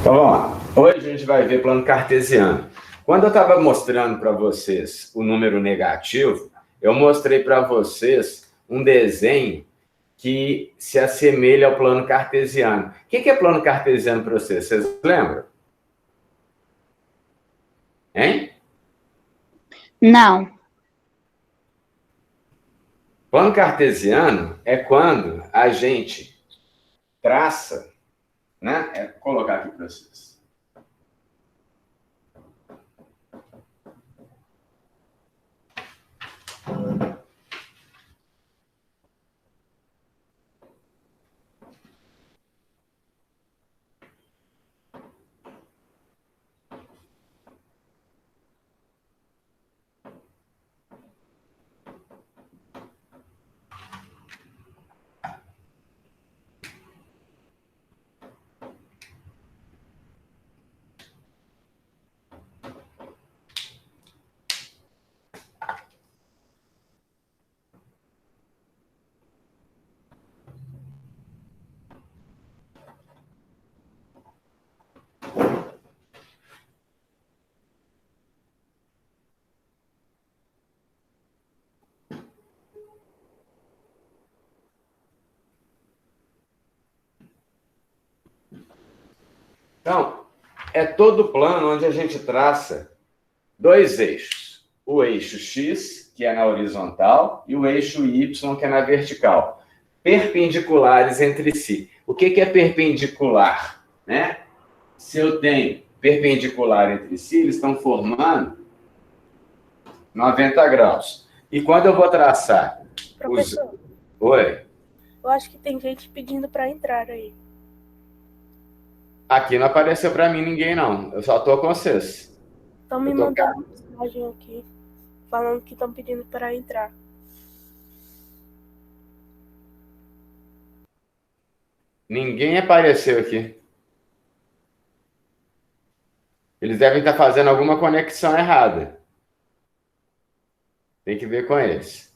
Então vamos lá. Hoje a gente vai ver plano cartesiano. Quando eu estava mostrando para vocês o número negativo, eu mostrei para vocês um desenho que se assemelha ao plano cartesiano. O que é plano cartesiano para vocês? Vocês lembram? Hein? Não. Plano cartesiano é quando a gente traça, né? Vou colocar aqui para vocês. Então, é todo plano onde a gente traça dois eixos. O eixo X, que é na horizontal, e o eixo Y, que é na vertical. Perpendiculares entre si. O que é perpendicular? Né? Se eu tenho perpendicular entre si, eles estão formando 90 graus. E quando eu vou traçar... Professor, Oi? eu acho que tem gente pedindo para entrar aí. Aqui não apareceu para mim ninguém, não. Eu só estou com vocês. Estão me mandando mensagem aqui, falando que estão pedindo para entrar. Ninguém apareceu aqui. Eles devem estar fazendo alguma conexão errada. Tem que ver com eles.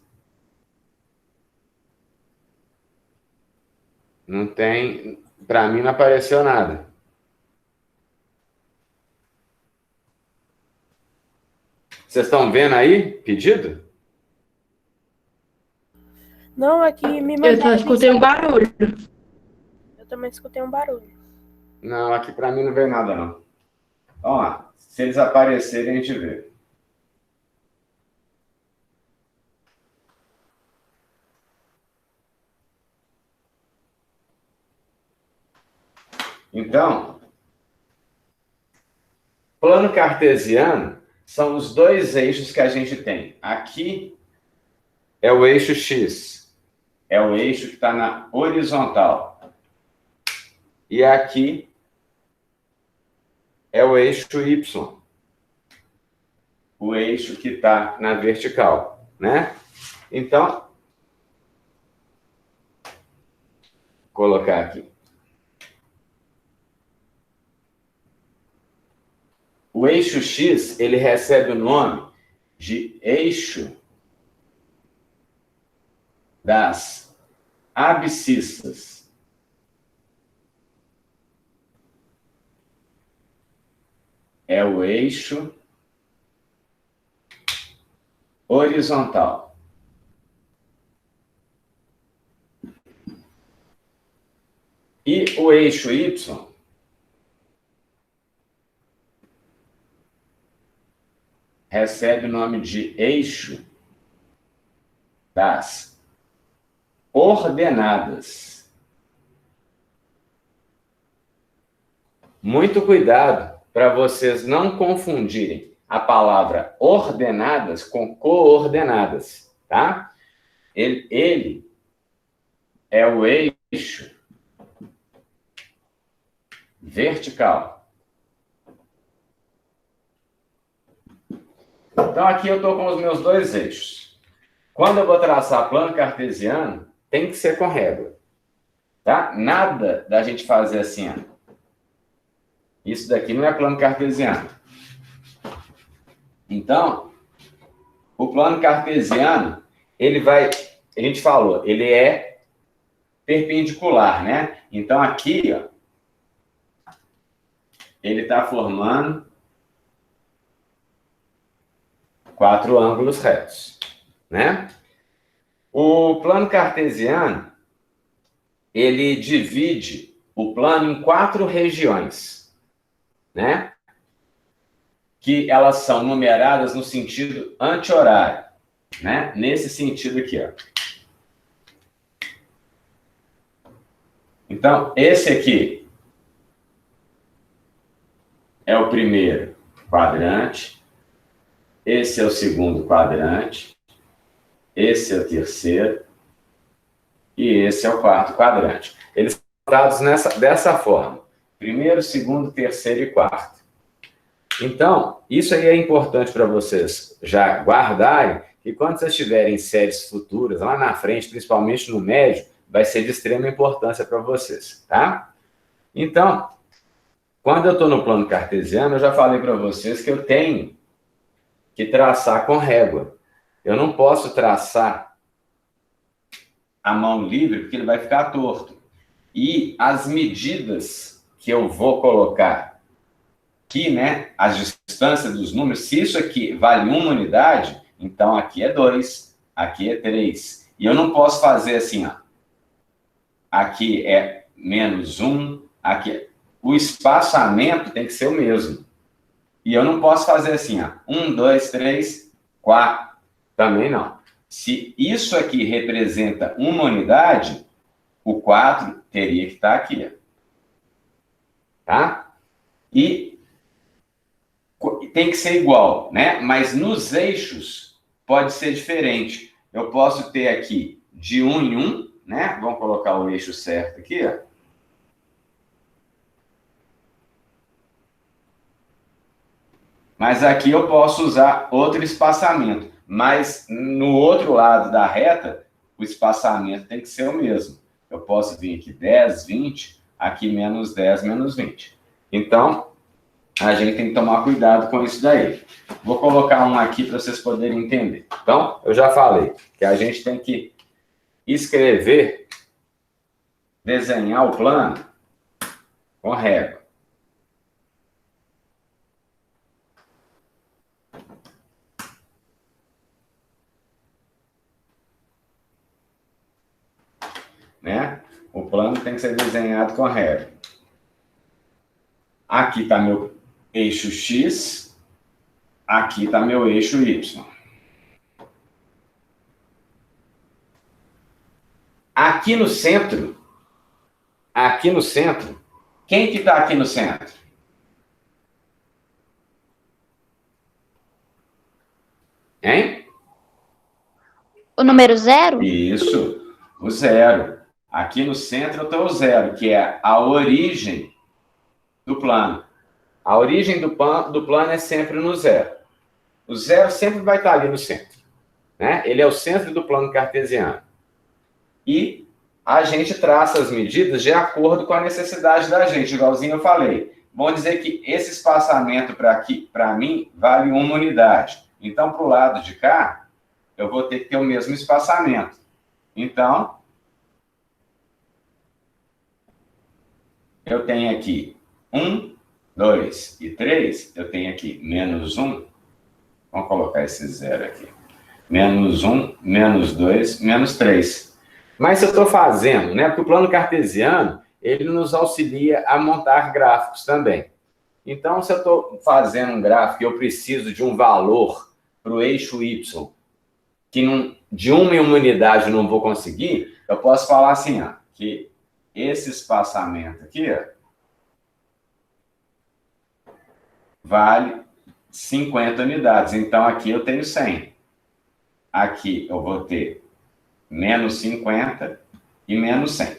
Não tem... Para mim não apareceu nada. Vocês estão vendo aí? Pedido? Não, aqui me Eu mandaram. só escutei um barulho. Eu também escutei um barulho. Não, aqui para mim não veio nada, não. Vamos lá. Se eles aparecerem, a gente vê. Então, plano cartesiano são os dois eixos que a gente tem. Aqui é o eixo X. É o eixo que está na horizontal. E aqui é o eixo Y. O eixo que está na vertical, né? Então, vou colocar aqui. O eixo X, ele recebe o nome de eixo das abscissas. É o eixo horizontal. E o eixo Y recebe o nome de eixo das ordenadas. Muito cuidado para vocês não confundirem a palavra ordenadas com coordenadas, tá? Ele é o eixo vertical. Então, aqui eu estou com os meus dois eixos. Quando eu vou traçar plano cartesiano, tem que ser com régua. Tá? Nada da gente fazer assim, ó. Isso daqui não é plano cartesiano. Então, o plano cartesiano, ele vai... A gente falou, ele é perpendicular, né? Então, aqui, ó, ele está formando 4 ângulos retos, né? O plano cartesiano, ele divide o plano em 4 regiões, né? Que elas são numeradas no sentido anti-horário, né? Nesse sentido aqui, ó. Então, esse aqui é o primeiro quadrante, esse é o segundo quadrante, esse é o terceiro e esse é o quarto quadrante. Eles são dados dessa forma: primeiro, segundo, terceiro e quarto. Então, isso aí é importante para vocês já guardarem, que quando vocês tiverem séries futuras, lá na frente, principalmente no médio, vai ser de extrema importância para vocês, tá? Então, quando eu estou no plano cartesiano, eu já falei para vocês que eu tenho que traçar com régua. Eu não posso traçar a mão livre, porque ele vai ficar torto. E as medidas que eu vou colocar aqui, né, as distâncias dos números, se isso aqui vale 1 unidade, então aqui é 2, aqui é 3. E eu não posso fazer assim, ó. Aqui é menos 1, aqui. O espaçamento tem que ser o mesmo. E eu não posso fazer assim, ó. 1, 2, 3, 4. Também não. Se isso aqui representa 1 unidade, o 4 teria que estar aqui, ó. Tá? E tem que ser igual, né? Mas nos eixos pode ser diferente. Eu posso ter aqui de 1 em 1, né? Vamos colocar o eixo certo aqui, ó. Mas aqui eu posso usar outro espaçamento. Mas no outro lado da reta, o espaçamento tem que ser o mesmo. Eu posso vir aqui 10, 20, aqui menos 10, menos 20. Então, a gente tem que tomar cuidado com isso daí. Vou colocar um aqui para vocês poderem entender. Então, eu já falei que a gente tem que escrever, desenhar o plano com régua. Né? O plano tem que ser desenhado com régua. Aqui está meu eixo X, aqui está meu eixo Y. Aqui no centro, quem que está aqui no centro? Hein? O número 0? Isso, o 0. Aqui no centro eu tenho o 0, que é a origem do plano. A origem do plano é sempre no 0. O 0 sempre vai estar ali no centro, né? Ele é o centro do plano cartesiano. E a gente traça as medidas de acordo com a necessidade da gente, igualzinho eu falei. Vamos dizer que esse espaçamento para aqui, para mim, vale 1 unidade. Então, para o lado de cá, eu vou ter que ter o mesmo espaçamento. Então, eu tenho aqui 1, 2 e 3. Eu tenho aqui menos 1. Vamos colocar esse 0 aqui. Menos 1, menos 2, menos 3. Mas se eu estou fazendo, né? Porque o plano cartesiano, ele nos auxilia a montar gráficos também. Então, se eu estou fazendo um gráfico e eu preciso de um valor para o eixo Y, que de 1 em 1 unidade eu não vou conseguir, eu posso falar assim, ó, que esse espaçamento aqui, ó, vale 50 unidades. Então, aqui eu tenho 100. Aqui eu vou ter menos 50 e menos 100.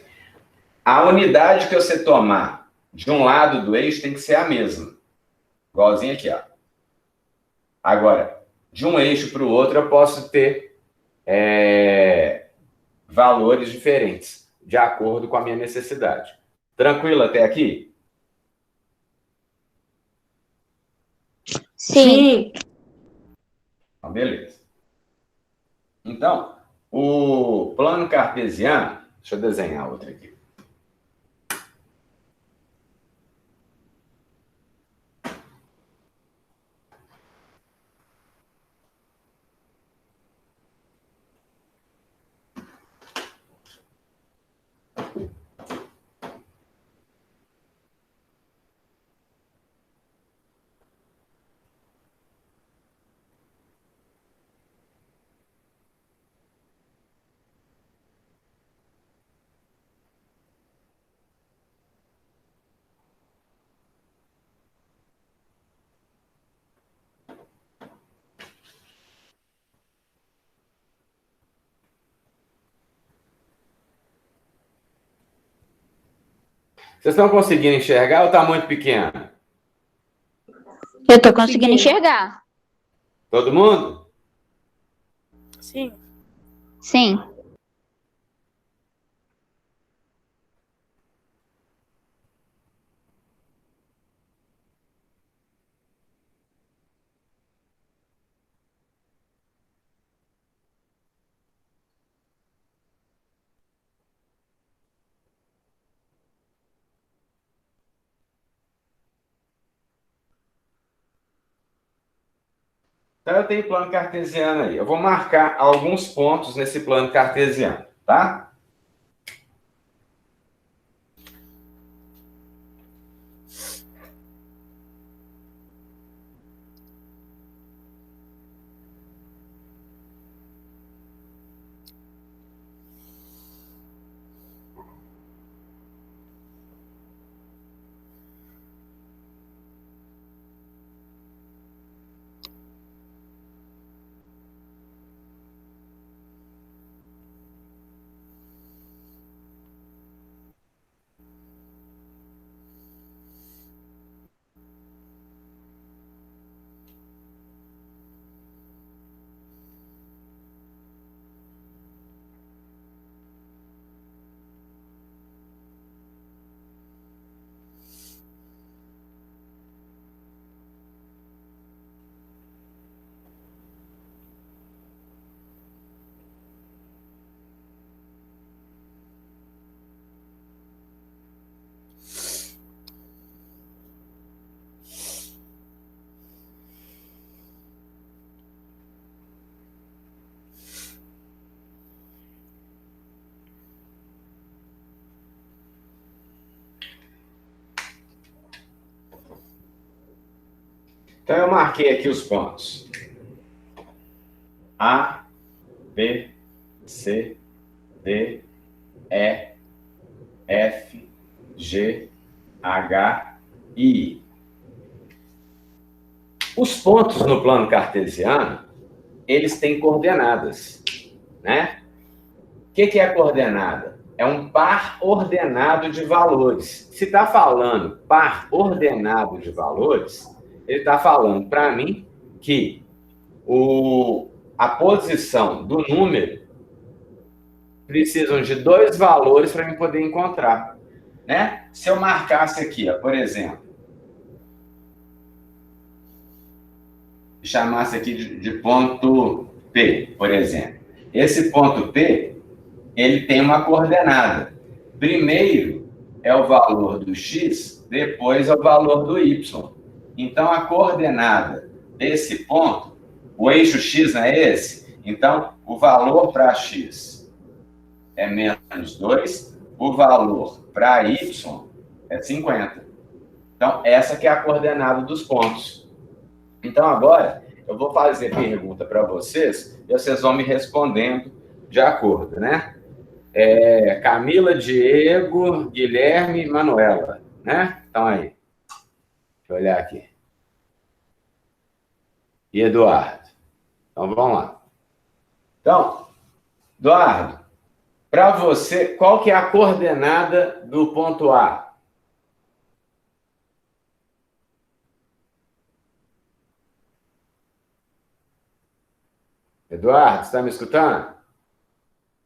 A unidade que você tomar de um lado do eixo tem que ser a mesma. Igualzinho aqui, ó. Agora, de um eixo para o outro eu posso ter valores diferentes, de acordo com a minha necessidade. Tranquilo até aqui? Sim. Então, beleza. Então, o plano cartesiano, deixa eu desenhar outro aqui. Vocês estão conseguindo enxergar ou está muito pequeno? Eu tô conseguindo enxergar. Todo mundo? Sim. Sim. Então, eu tenho plano cartesiano aí. Eu vou marcar alguns pontos nesse plano cartesiano, tá? Então, eu marquei aqui os pontos. A, B, C, D, E, F, G, H e I. Os pontos no plano cartesiano, eles têm coordenadas, né? O que é coordenada? É um par ordenado de valores. Se está falando par ordenado de valores, ele está falando para mim que a posição do número precisam de dois valores para eu poder encontrar, né? Se eu marcasse aqui, ó, por exemplo, chamasse aqui de ponto P, por exemplo. Esse ponto P, ele tem uma coordenada. Primeiro é o valor do x, depois é o valor do y. Então, a coordenada desse ponto, o eixo x não é esse? Então, o valor para x é menos 2, o valor para y é 50. Então, essa que é a coordenada dos pontos. Então, agora, eu vou fazer pergunta para vocês e vocês vão me respondendo de acordo, né? Camila, Diego, Guilherme e Manuela, né? Então, aí. Deixa eu olhar aqui. E Eduardo. Então, vamos lá. Então, Eduardo, para você, qual que é a coordenada do ponto A? Eduardo, você está me escutando?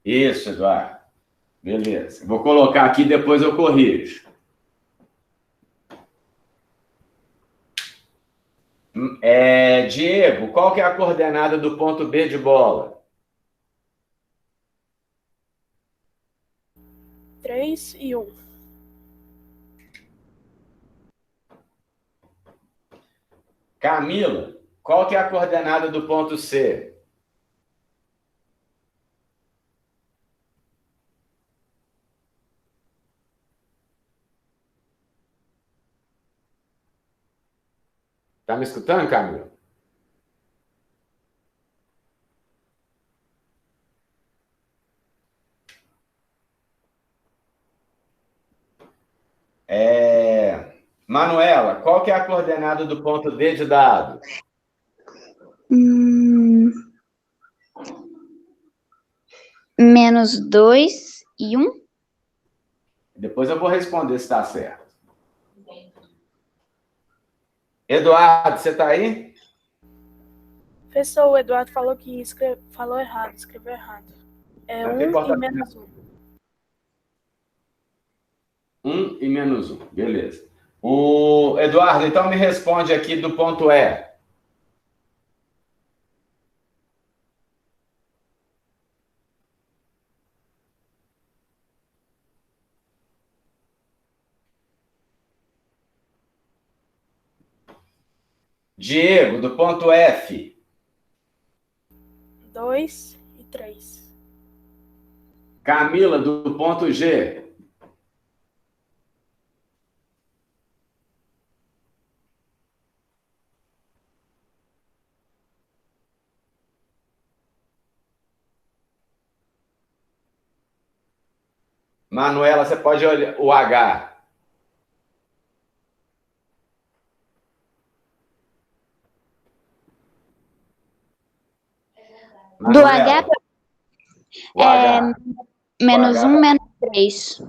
Isso, Eduardo. Beleza. Vou colocar aqui, depois eu corrijo. Diego, qual que é a coordenada do ponto B de bola? 3 e 1. Camila, qual que é a coordenada do ponto C? Tá me escutando, Camila? Manuela, qual que é a coordenada do ponto D de dado? -2 e 1. Depois eu vou responder se está certo. Eduardo, você está aí? Professor, o Eduardo falou que falou errado, escreveu errado. É Não tem 1 e importância. menos 1. 1 e menos 1, beleza. O Eduardo, então me responde aqui do ponto E. Diego, do ponto F. 2 e 3. Camila, do ponto G. Manuela, você pode olhar o H. Do H, o H. menos H. 1, menos 3.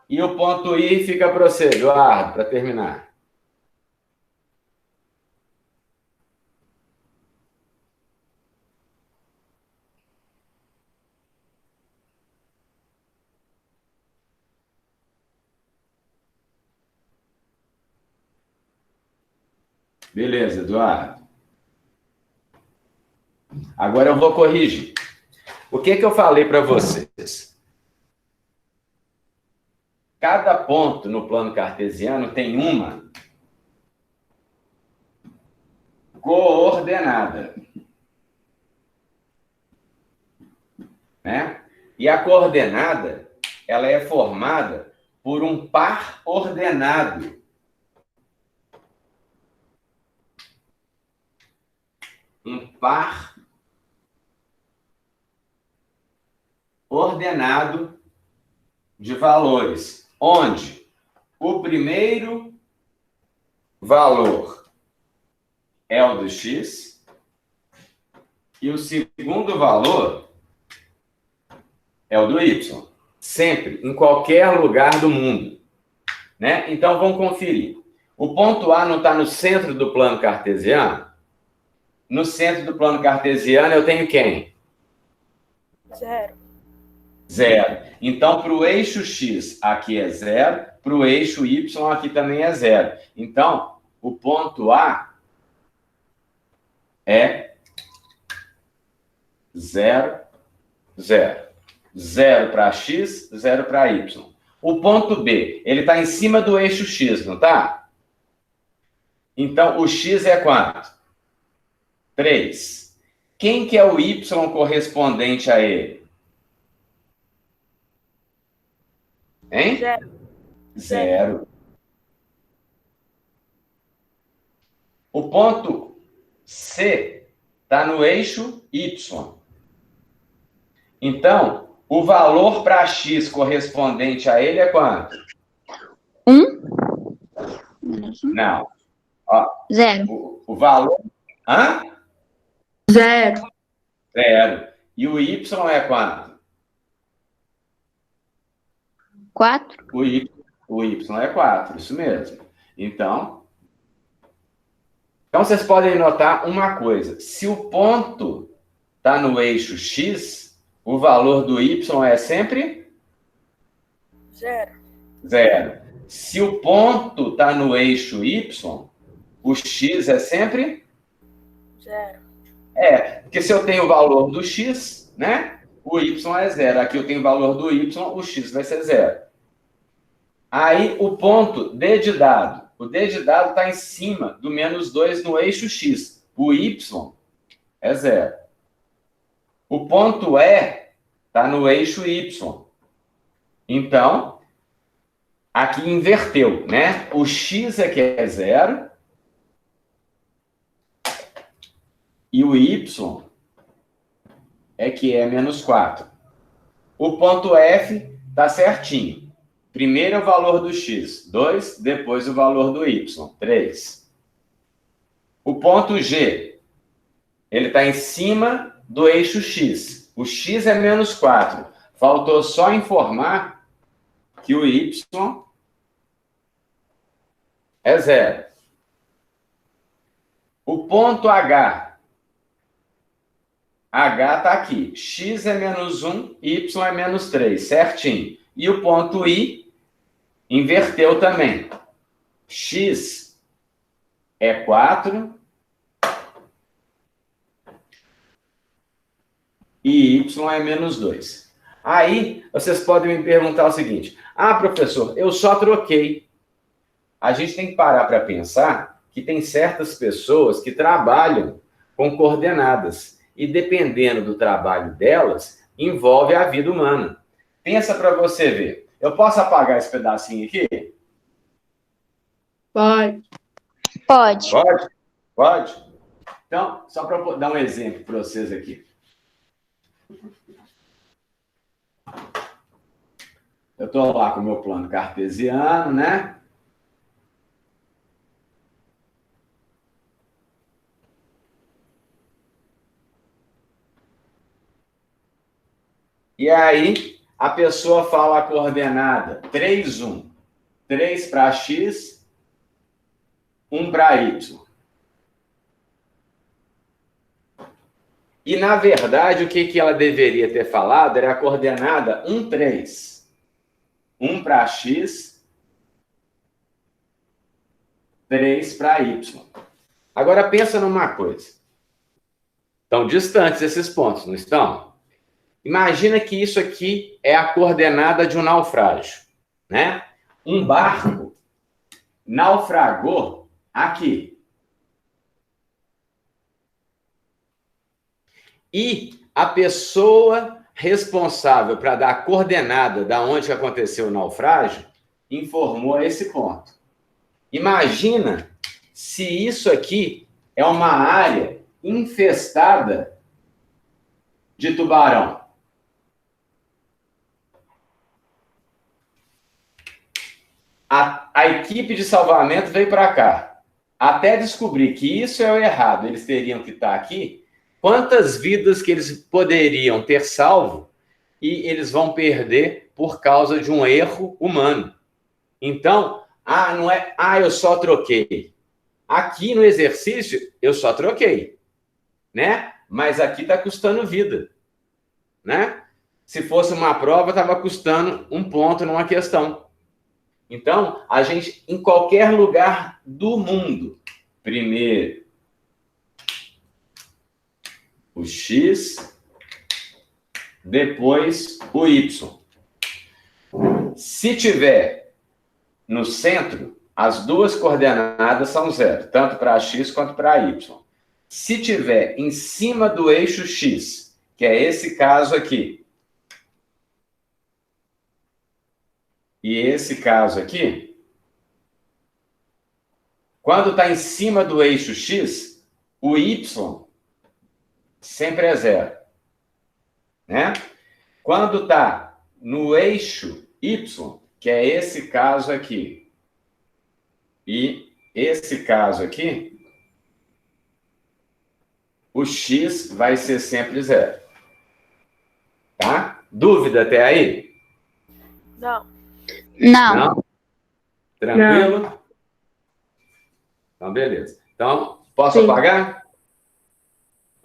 E o ponto I fica para você, Eduardo, para terminar. Beleza, Eduardo. Agora eu vou corrigir. O que eu falei para vocês? Cada ponto no plano cartesiano tem uma coordenada. Né? E a coordenada, ela é formada por um par ordenado. Um par ordenado de valores, onde o primeiro valor é o do x e o segundo valor é o do y. Sempre, em qualquer lugar do mundo. Né? Então, vamos conferir. O ponto A não está no centro do plano cartesiano? No centro do plano cartesiano eu tenho quem? 0. 0. Então, para o eixo x aqui é 0, para o eixo y aqui também é 0. Então, o ponto A é 0, 0. 0 para x, 0 para y. O ponto B, ele está em cima do eixo x, não está? Então, o x é quanto? 3. Quem que é o y correspondente a ele? Hein? 0. 0. O ponto C está no eixo y. Então, o valor para x correspondente a ele é quanto? 1. Menos 1. Não. Ó, 0. o valor... Hã? 0. 0. E o y é quanto? 4. O y é 4, isso mesmo. Então, vocês podem notar uma coisa. Se o ponto está no eixo x, o valor do y é sempre? 0. 0. Se o ponto está no eixo y, o x é sempre? 0. Porque se eu tenho o valor do x, né? O y é 0. Aqui eu tenho o valor do y, o x vai ser 0. Aí o ponto D de dado. O D de dado está em cima do menos 2 no eixo x. O y é 0. O ponto E está no eixo y. Então, aqui inverteu, né? O x é que é 0 e o y é que é menos 4. O ponto F está certinho. Primeiro é o valor do x, 2, depois o valor do y, 3. O ponto G, ele está em cima do eixo x. O x é menos 4. Faltou só informar que o y é 0. O ponto H está aqui. X é menos 1, Y é menos 3, certinho. E o ponto I inverteu também. X é 4 e Y é menos 2. Aí, vocês podem me perguntar o seguinte: ah, professor, eu só troquei. A gente tem que parar para pensar que tem certas pessoas que trabalham com coordenadas. E dependendo do trabalho delas, envolve a vida humana. Pensa para você ver. Eu posso apagar esse pedacinho aqui? Pode. Pode. Pode? Pode? Então, só para dar um exemplo para vocês aqui. Eu estou lá com o meu plano cartesiano, né? E aí, a pessoa fala a coordenada 3, 1. 3 para x, 1 para y. E, na verdade, o que ela deveria ter falado era a coordenada 1, 3. 1 para x, 3 para y. Agora, pensa numa coisa. Estão distantes esses pontos, não estão? Imagina que isso aqui é a coordenada de um naufrágio, né? Um barco naufragou aqui. E a pessoa responsável para dar a coordenada da onde aconteceu o naufrágio informou esse ponto. Imagina se isso aqui é uma área infestada de tubarão. A equipe de salvamento veio para cá. Até descobrir que isso é o errado, eles teriam que estar aqui. Quantas vidas que eles poderiam ter salvo e eles vão perder por causa de um erro humano. Então, não é, eu só troquei. Aqui no exercício, eu só troquei, né? Mas aqui está custando vida, né? Se fosse uma prova, estava custando um ponto numa questão. Então, a gente, em qualquer lugar do mundo, primeiro o x, depois o y. Se tiver no centro, as duas coordenadas são 0, tanto para x quanto para y. Se tiver em cima do eixo x, que é esse caso aqui, e esse caso aqui, quando está em cima do eixo x, o y sempre é 0. Né? Quando está no eixo y, que é esse caso aqui, e esse caso aqui, o x vai ser sempre 0. Tá? Dúvida até aí? Não. Não. Tranquilo? Não. Então, beleza. Então, posso apagar?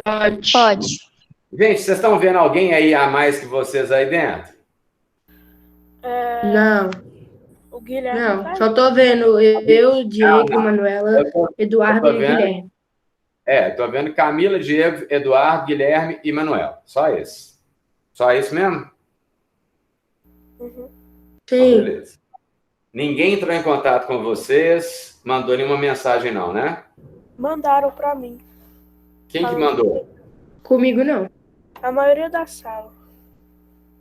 Pode. Pode. Gente, vocês estão vendo alguém aí a mais que vocês aí dentro? Não. O Guilherme. Não, só tô vendo eu, Diego, Manuela, Eduardo e Guilherme. Tô vendo Camila, Diego, Eduardo, Guilherme e Manuel. Só esse. Só isso mesmo? Uhum. Sim. Então, beleza. Ninguém entrou em contato com vocês, mandou nenhuma mensagem não, né? Mandaram para mim. Quem que mandou? Comigo não. A maioria da sala.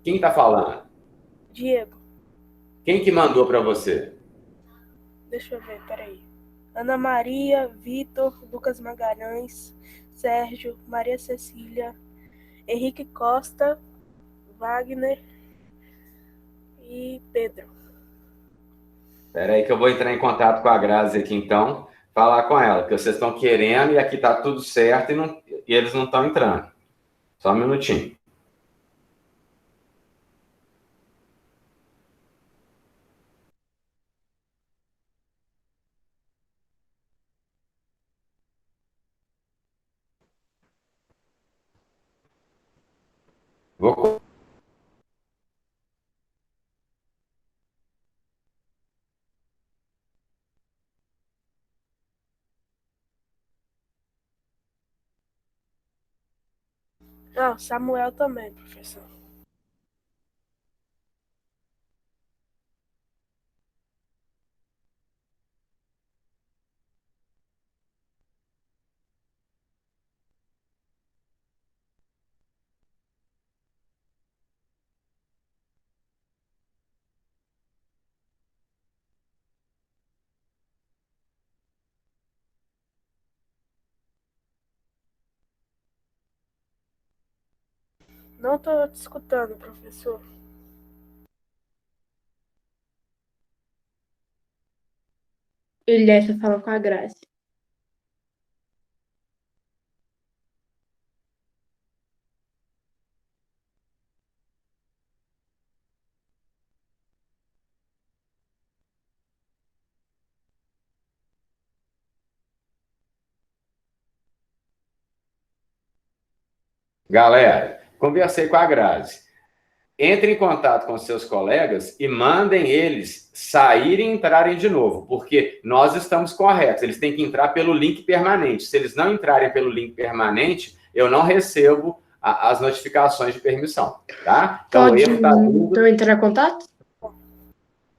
Quem tá falando? Diego. Quem que mandou para você? Deixa eu ver, peraí. Ana Maria, Vitor, Lucas Magalhães, Sérgio, Maria Cecília, Henrique Costa, Wagner e Pedro. Espera aí que eu vou entrar em contato com a Grazi aqui então, falar com ela, porque vocês estão querendo e aqui tá tudo certo e eles não estão entrando. Só um minutinho. Vou... Não, Samuel também, professor. Não estou te escutando, professor. Ele deve estar falando com a Grazi. Galera, conversei com a Grazi. Entre em contato com seus colegas e mandem eles saírem e entrarem de novo, porque nós estamos corretos. Eles têm que entrar pelo link permanente. Se eles não entrarem pelo link permanente, eu não recebo as notificações de permissão, tá? Então, Pode o erro tá tudo... então entrar em contato?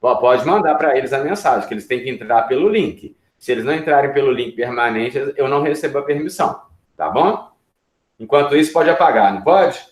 Pode mandar para eles a mensagem, que eles têm que entrar pelo link. Se eles não entrarem pelo link permanente, eu não recebo a permissão, tá bom? Enquanto isso, pode apagar, não pode?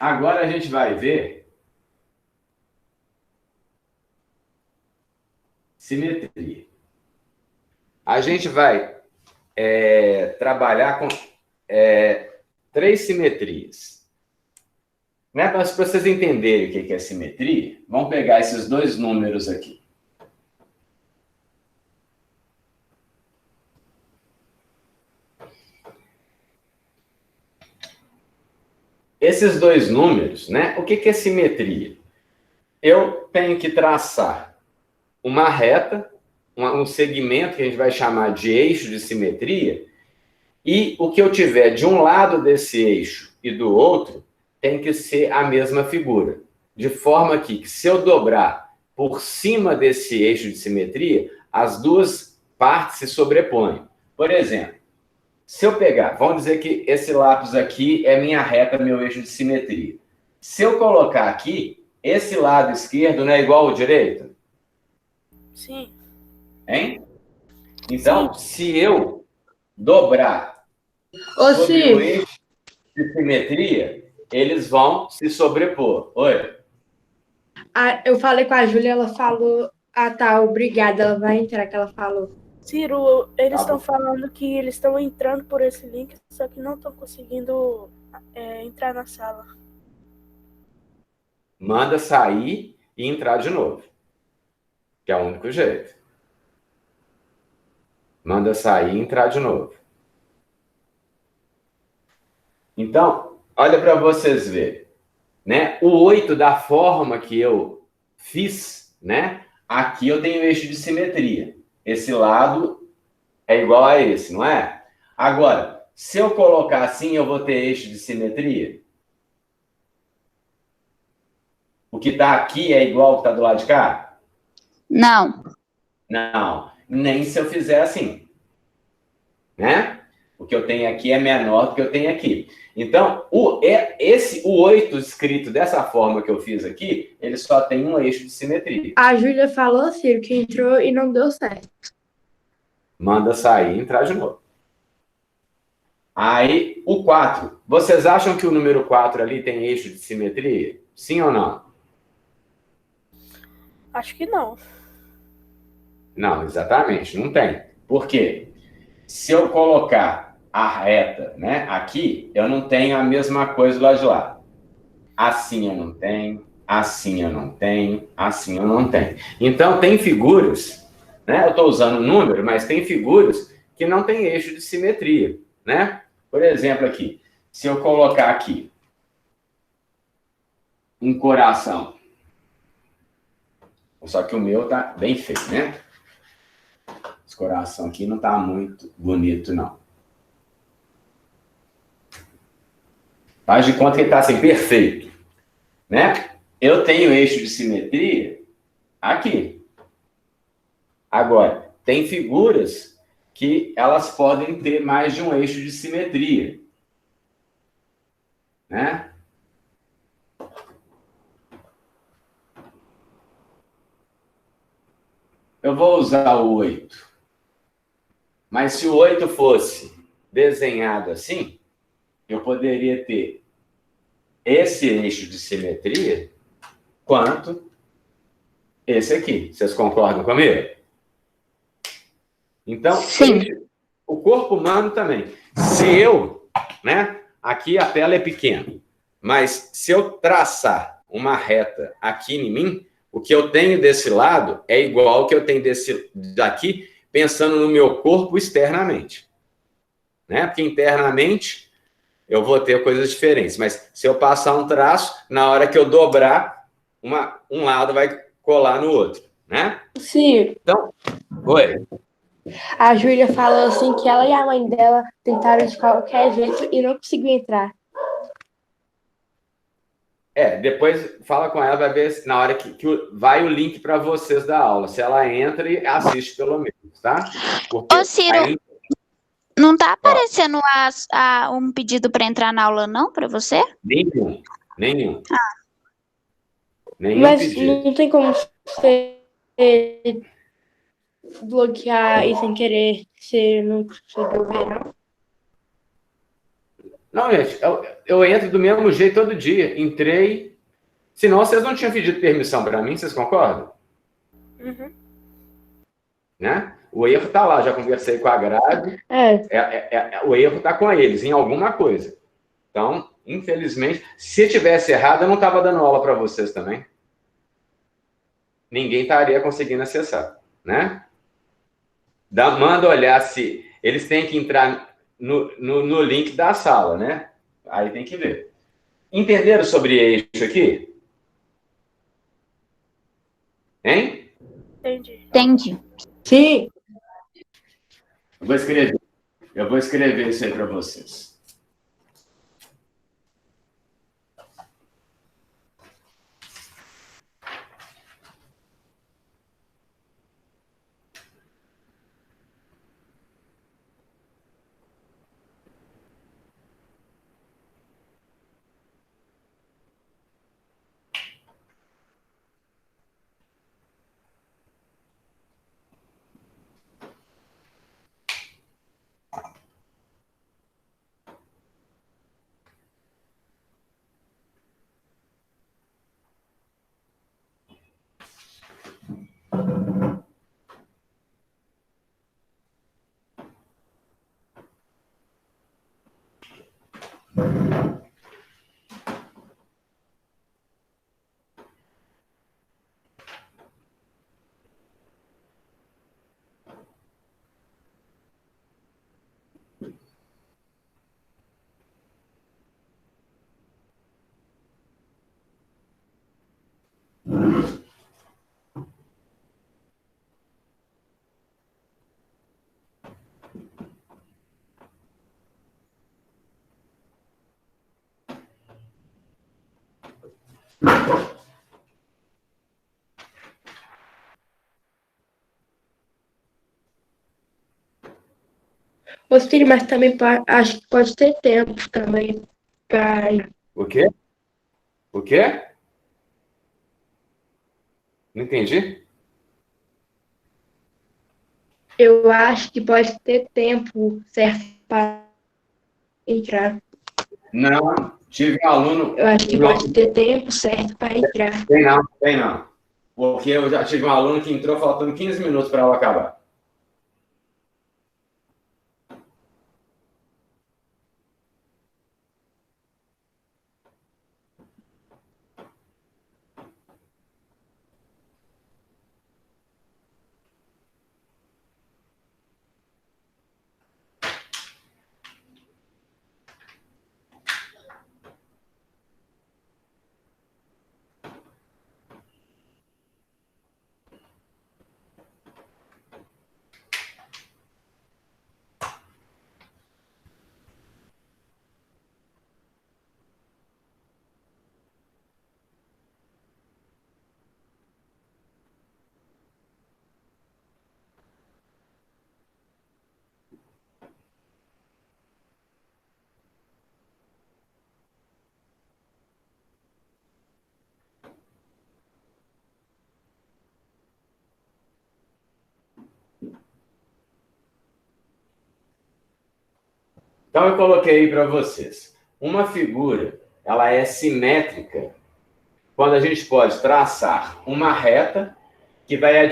Agora a gente vai ver simetria. A gente vai trabalhar com 3 simetrias. Né? Para vocês entenderem o que é simetria, vamos pegar esses 2 números aqui. Esses 2 números, né? O que é simetria? Eu tenho que traçar uma reta, um segmento que a gente vai chamar de eixo de simetria, e o que eu tiver de um lado desse eixo e do outro tem que ser a mesma figura. De forma que se eu dobrar por cima desse eixo de simetria, as 2 partes se sobrepõem. Por exemplo, se eu pegar, vamos dizer que esse lápis aqui é minha reta, meu eixo de simetria. Se eu colocar aqui, esse lado esquerdo não é igual ao direito? Sim. Hein? Então, se eu dobrar Ô, sobre o Ciro, eixo de simetria, eles vão se sobrepor. Oi? eu falei com a Júlia, ela falou... Ah, tá, obrigada, ela vai entrar, que ela falou. Ciro, eles Tá estão bom. falando que eles estão entrando por esse link, só que não estão conseguindo entrar na sala. Manda sair e entrar de novo. Que é o único jeito. Manda sair e entrar de novo. Então, olha para vocês verem. Né? O 8 da forma que eu fiz, né? Aqui eu tenho eixo de simetria. Esse lado é igual a esse, não é? Agora, se eu colocar assim, eu vou ter eixo de simetria? O que está aqui é igual ao que está do lado de cá? Não. Não, nem se eu fizer assim. Né? O que eu tenho aqui é menor do que eu tenho aqui. Então, o 8 escrito dessa forma que eu fiz aqui, ele só tem um eixo de simetria. A Júlia falou, Ciro, que entrou e não deu certo. Manda sair e entrar de novo. Aí, o 4. Vocês acham que o número 4 ali tem eixo de simetria? Sim ou não? Acho que não. Não, exatamente, não tem. Por quê? Se eu colocar a reta, né? Aqui eu não tenho a mesma coisa do lado de lá. Assim eu não tenho, assim eu não tenho, assim eu não tenho. Então tem figuras, né? Eu estou usando número, mas tem figuras que não tem eixo de simetria, né? Por exemplo, aqui, se eu colocar aqui um coração, só que o meu tá bem feio, né? Esse coração aqui não tá muito bonito, não. Faz de conta que ele tá assim, perfeito, né? Eu tenho eixo de simetria aqui. Agora, tem figuras que elas podem ter mais de um eixo de simetria, né? Eu vou usar o 8. Mas se o 8 fosse desenhado assim, eu poderia ter esse eixo de simetria quanto esse aqui. Vocês concordam comigo? Então, Sim. o corpo humano também. Se eu, né? Aqui a tela é pequena, mas se eu traçar uma reta aqui em mim, o que eu tenho desse lado é igual ao que eu tenho daqui, pensando no meu corpo externamente, né? Porque internamente eu vou ter coisas diferentes, mas se eu passar um traço, na hora que eu dobrar, um lado vai colar no outro, né? Sim, Então, oi. a Júlia falou assim que ela e a mãe dela tentaram de qualquer jeito e não conseguiu entrar. Depois fala com ela, vai ver se na hora que vai o link para vocês da aula. Se ela entra e assiste pelo menos, tá? Porque Ô, Ciro, aí, não tá aparecendo um pedido para entrar na aula, não, para você? nenhum. Nenhum Mas pedido. não tem como você bloquear e sem querer você não conseguiu ver, não? Não, gente, eu entro do mesmo jeito todo dia. Entrei. Senão vocês não tinham pedido permissão para mim, vocês concordam? Uhum. Né? O erro está lá, já conversei com a grade. O erro está com eles, em alguma coisa. Então, infelizmente, se tivesse errado, eu não estava dando aula para vocês também. Ninguém estaria conseguindo acessar, né? Manda olhar se eles têm que entrar no link da sala, né? Aí tem que ver. Entenderam sobre eixo aqui? Hein? Entendi. Entendi. Sim. Eu vou escrever isso aí para vocês. Ô, Ciro, mas também acho que pode ter tempo também para. O quê? O quê? Não entendi? Eu acho que pode ter tempo certo para entrar. Não, tive um aluno. Eu acho que pode ter tempo certo para entrar. Tem não. Porque eu já tive um aluno que entrou faltando 15 minutos para ela acabar. Então, eu coloquei aí para vocês. Uma figura, ela é simétrica quando a gente pode traçar uma reta que vai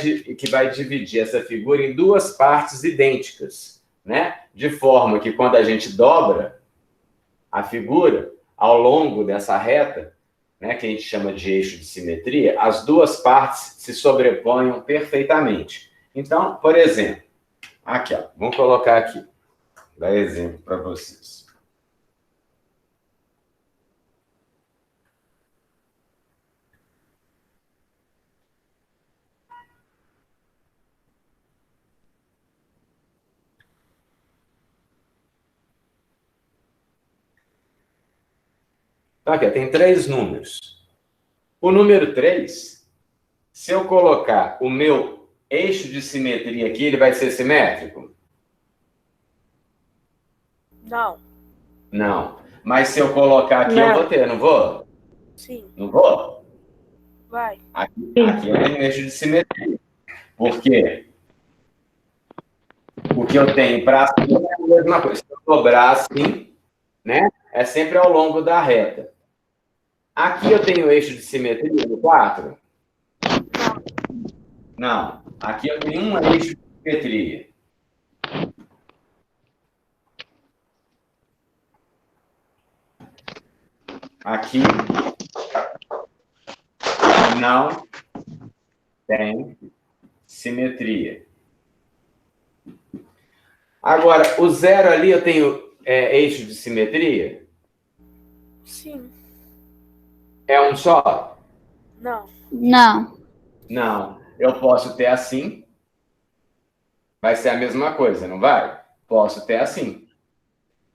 dividir essa figura em duas partes idênticas, né? De forma que quando a gente dobra a figura ao longo dessa reta, né, que a gente chama de eixo de simetria, as duas partes se sobreponham perfeitamente. Então, por exemplo, aqui, ó, vamos colocar aqui, dar exemplo para vocês. Então, aqui, ó, tem 3 números. O número 3, se eu colocar o meu eixo de simetria aqui, ele vai ser simétrico? Não. Não. Mas se eu colocar aqui, Não. eu vou ter, não vou? Sim. Não vou? Vai. Aqui eu tenho eixo de simetria. Por quê? O que eu tenho para cima é a mesma coisa. Se eu dobrar assim, né, é sempre ao longo da reta. Aqui eu tenho eixo de simetria no 4? Não. Aqui eu tenho um eixo de simetria. Aqui não tem simetria. Agora, o 0 ali eu tenho eixo de simetria? Sim. É um só? Não. Não. Não. Eu posso ter assim. Vai ser a mesma coisa, não vai? Posso ter assim.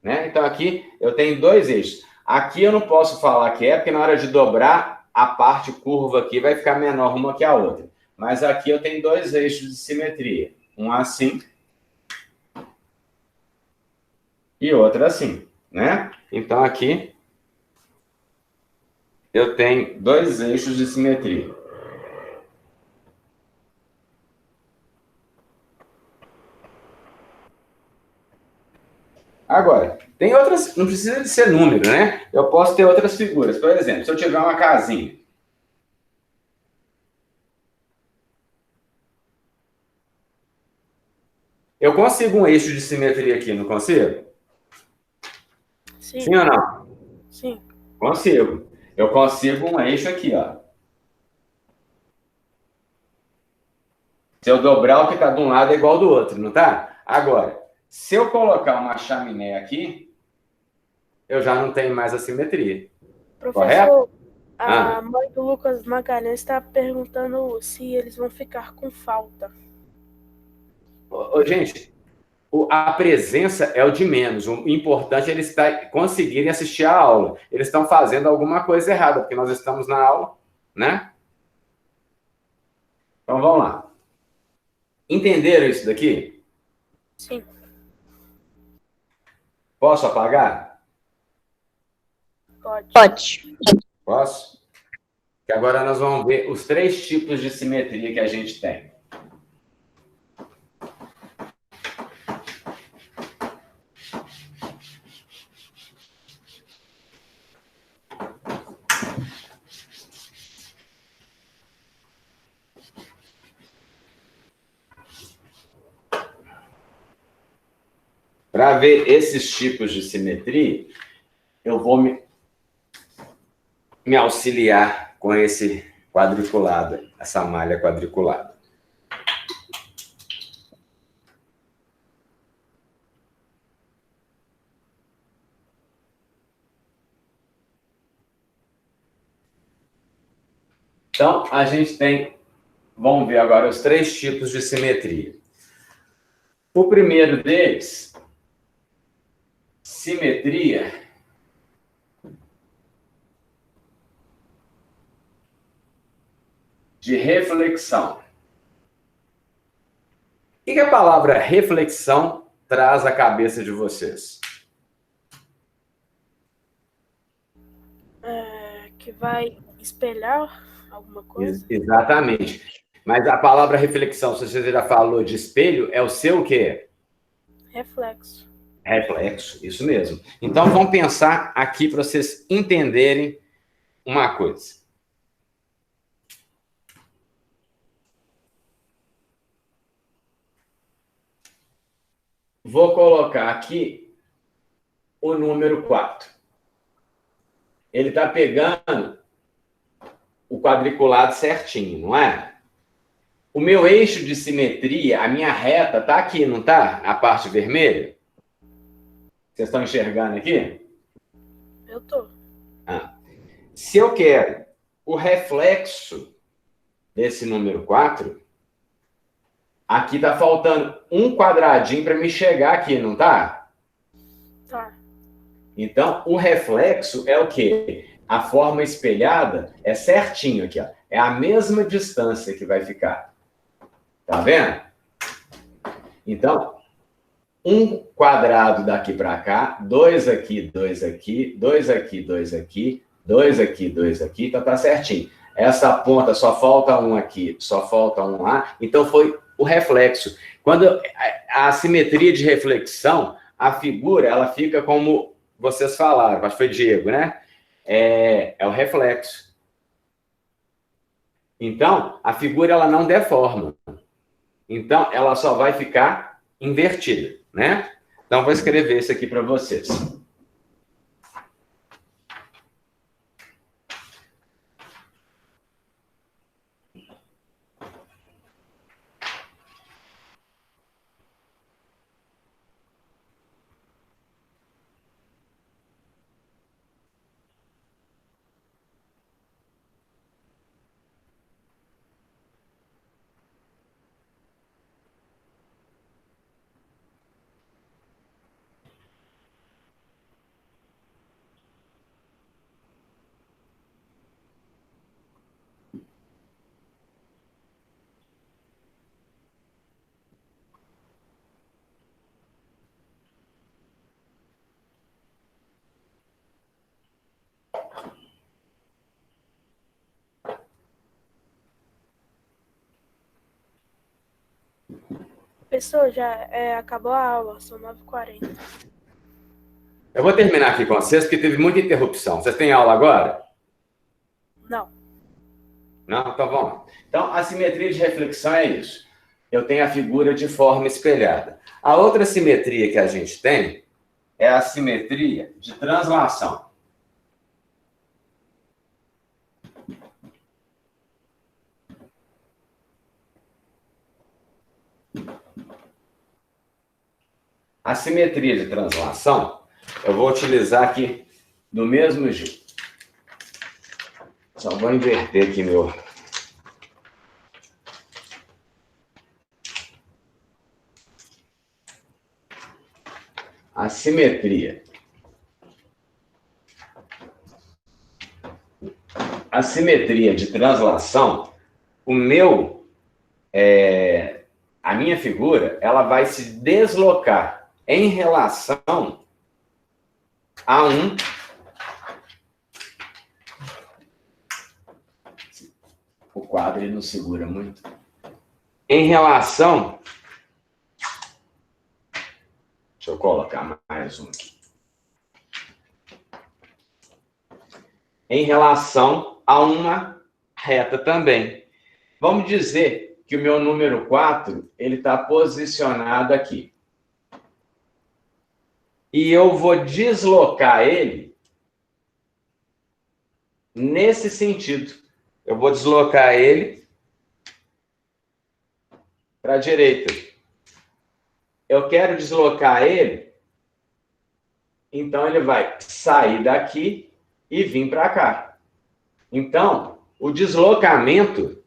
Né? Então, aqui eu tenho 2 eixos. Aqui eu não posso falar que é, porque na hora de dobrar, a parte curva aqui vai ficar menor uma que a outra. Mas aqui eu tenho 2 eixos de simetria. Um assim e outro assim, né? Então, aqui eu tenho 2 eixos de simetria. Agora, tem outras, não precisa de ser número, né? Eu posso ter outras figuras. Por exemplo, se eu tiver uma casinha. Eu consigo um eixo de simetria aqui, não consigo? Sim. Sim ou não? Sim. Consigo. Eu consigo um eixo aqui, ó. Se eu dobrar, o que está de um lado é igual ao do outro, não tá? Agora, se eu colocar uma chaminé aqui, eu já não tenho mais a simetria. Professor, Ah. a mãe do Lucas Magalhães está perguntando se eles vão ficar com falta. Gente, a presença é o de menos. O importante é eles conseguirem assistir a aula. Eles estão fazendo alguma coisa errada, porque nós estamos na aula, né? Então, vamos lá. Entenderam isso daqui? Sim. Posso apagar? Pode. Pode. Posso? Que agora nós vamos ver os 3 tipos de simetria que a gente tem. Para ver esses tipos de simetria, eu vou me auxiliar com esse quadriculado, essa malha quadriculada. Então, a gente tem, vamos ver agora os 3 tipos de simetria. O primeiro deles, simetria de reflexão. O que a palavra reflexão traz à cabeça de vocês? Que vai espelhar alguma coisa? Exatamente. Mas a palavra reflexão, se você já falou de espelho, é o seu o quê? Reflexo. Reflexo, isso mesmo. Então, vamos pensar aqui para vocês entenderem uma coisa. Vou colocar aqui o número 4. Ele está pegando o quadriculado certinho, não é? O meu eixo de simetria, a minha reta, está aqui, não está? A parte vermelha? Vocês estão enxergando aqui? Eu tô. Se eu quero o reflexo desse número 4, aqui está faltando um quadradinho para me chegar aqui, não está? Tá. Então, o reflexo é o quê? A forma espelhada é certinho aqui, ó. É a mesma distância que vai ficar. Tá vendo? Então, um quadrado daqui para cá, 2 aqui, 2 aqui, 2 aqui, 2 aqui, 2 aqui, 2 aqui, então tá certinho. Essa ponta só falta um aqui, só falta um lá, então foi o reflexo. Quando a simetria de reflexão, a figura, ela fica como vocês falaram, acho que foi Diego, né? É o reflexo. Então, a figura, ela não deforma. Então, ela só vai ficar invertida, né? Então, vou escrever isso aqui para vocês. Pessoal, já acabou a aula, são 9h40. Eu vou terminar aqui com vocês, porque teve muita interrupção. Vocês têm aula agora? Não. Não? Então vamos lá. Então, a simetria de reflexão é isso. Eu tenho a figura de forma espelhada. A outra simetria que a gente tem é a simetria de translação. A simetria de translação, eu vou utilizar aqui do mesmo jeito. Só vou inverter aqui meu... A simetria. A simetria de translação, a minha figura, ela vai se deslocar em relação a um... O quadro ele não segura muito. Em relação... Deixa eu colocar mais um aqui. Em relação a uma reta também. Vamos dizer que o meu número 4, ele está posicionado aqui. E eu vou deslocar ele nesse sentido. Eu vou deslocar ele para a direita. Eu quero deslocar ele, então ele vai sair daqui e vir para cá. Então, o deslocamento,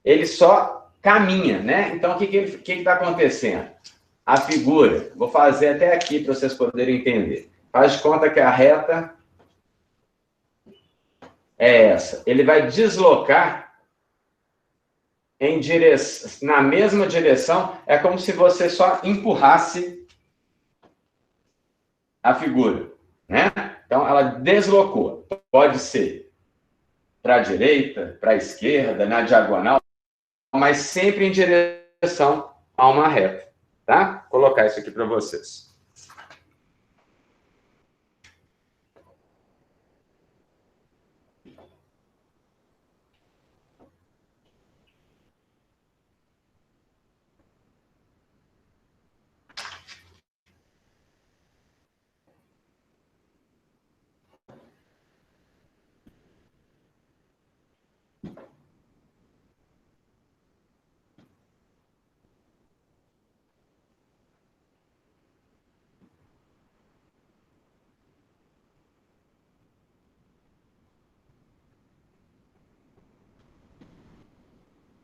ele só caminha, né? Então, o que está acontecendo? A figura, vou fazer até aqui para vocês poderem entender. Faz de conta que a reta é essa. Ele vai deslocar na mesma direção. É como se você só empurrasse a figura, né? Então, ela deslocou. Pode ser para a direita, para a esquerda, na diagonal, mas sempre em direção a uma reta. Tá? Vou colocar isso aqui para vocês.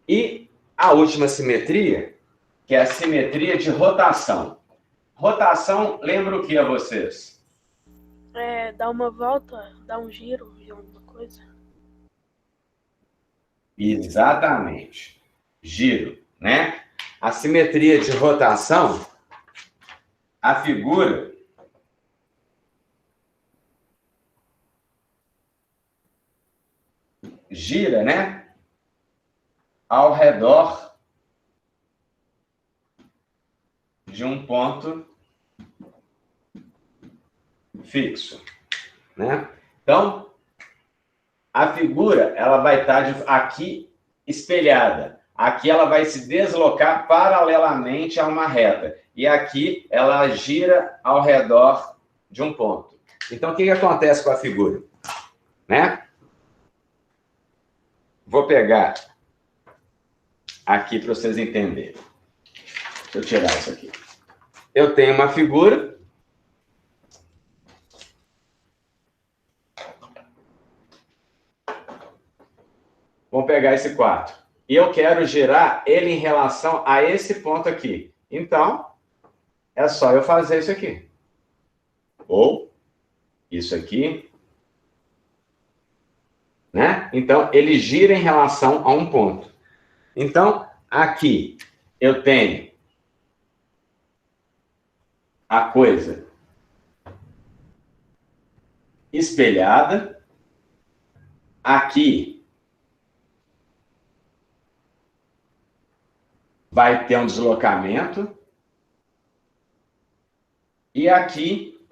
E a última simetria, que é a simetria de rotação. Rotação, lembra o que a vocês? Dá uma volta, dá um giro de alguma coisa. Exatamente. Giro, né? A simetria de rotação, a figura gira, né? Ao redor de um ponto fixo, né? Então, a figura, ela vai estar aqui espelhada. Aqui ela vai se deslocar paralelamente a uma reta. E aqui ela gira ao redor de um ponto. Então, o que acontece com a figura? Né? Vou pegar aqui para vocês entenderem. Deixa eu tirar isso aqui. Eu tenho uma figura. Vamos pegar esse 4. E eu quero girar ele em relação a esse ponto aqui. Então, é só eu fazer isso aqui. Ou isso aqui. Né? Então, ele gira em relação a um ponto. Então, aqui eu tenho a coisa espelhada. Aqui vai ter um deslocamento. E aqui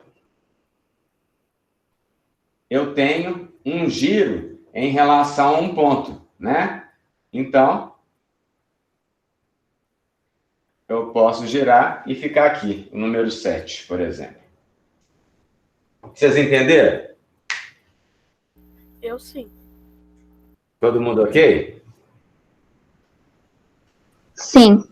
eu tenho um giro em relação a um ponto, né? Então, eu posso girar e ficar aqui, o número 7, por exemplo. Vocês entenderam? Eu sim. Todo mundo ok? Sim.